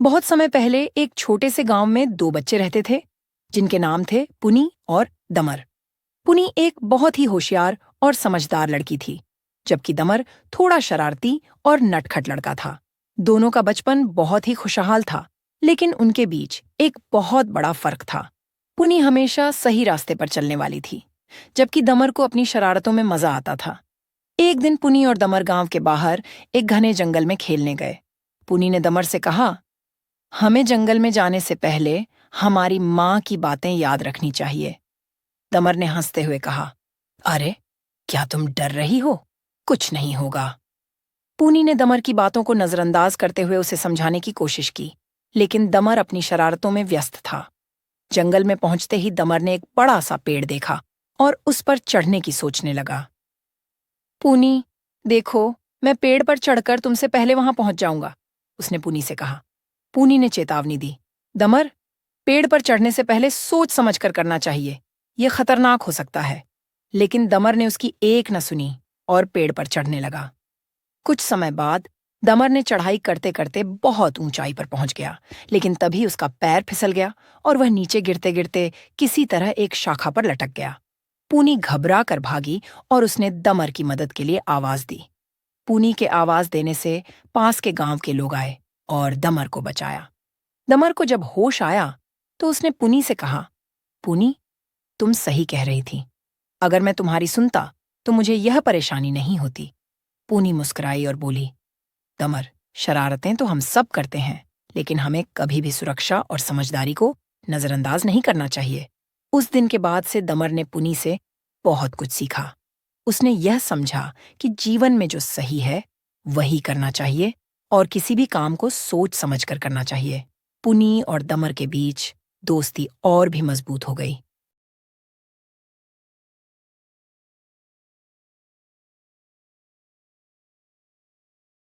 बहुत समय पहले एक छोटे से गांव में दो बच्चे रहते थे जिनके नाम थे पुनी और दमर। पुनी एक बहुत ही होशियार और समझदार लड़की थी, जबकि दमर थोड़ा शरारती और नटखट लड़का था। दोनों का बचपन बहुत ही खुशहाल था, लेकिन उनके बीच एक बहुत बड़ा फर्क था। पुनी हमेशा सही रास्ते पर चलने वाली थी, जबकि दमर को अपनी शरारतों में मजा आता था। एक दिन पुनी और दमर गांव के बाहर एक घने जंगल में खेलने गए। पुनी ने दमर से कहा, हमें जंगल में जाने से पहले हमारी माँ की बातें याद रखनी चाहिए। दमर ने हंसते हुए कहा, अरे, क्या तुम डर रही हो? कुछ नहीं होगा। पूनी ने दमर की बातों को नजरअंदाज करते हुए उसे समझाने की कोशिश की, लेकिन दमर अपनी शरारतों में व्यस्त था। जंगल में पहुंचते ही दमर ने एक बड़ा सा पेड़ देखा और उस पर चढ़ने की सोचने लगा। पूनी, देखो, मैं पेड़ पर चढ़कर तुमसे पहले वहां पहुंच जाऊंगा, उसने पूनी से कहा। पूनी ने चेतावनी दी, दमर, पेड़ पर चढ़ने से पहले सोच समझ कर करना चाहिए, यह खतरनाक हो सकता है। लेकिन दमर ने उसकी एक न सुनी और पेड़ पर चढ़ने लगा। कुछ समय बाद दमर ने चढ़ाई करते करते बहुत ऊंचाई पर पहुंच गया, लेकिन तभी उसका पैर फिसल गया और वह नीचे गिरते गिरते किसी तरह एक शाखा पर लटक गया। पूनी घबरा कर भागी और उसने दमर की मदद के लिए आवाज दी। पूनी के आवाज देने से पास के गांव के लोग आए और दमर को बचाया। दमर को जब होश आया तो उसने पुनी से कहा, पुनी, तुम सही कह रही थी। अगर मैं तुम्हारी सुनता तो मुझे यह परेशानी नहीं होती। पुनी मुस्कुराई और बोली, दमर, शरारतें तो हम सब करते हैं, लेकिन हमें कभी भी सुरक्षा और समझदारी को नजरअंदाज नहीं करना चाहिए। उस दिन के बाद से दमर ने पुनी से बहुत कुछ सीखा। उसने यह समझा कि जीवन में जो सही है वही करना चाहिए और किसी भी काम को सोच समझ कर करना चाहिए। पुनी और दमर के बीच दोस्ती और भी मजबूत हो गई।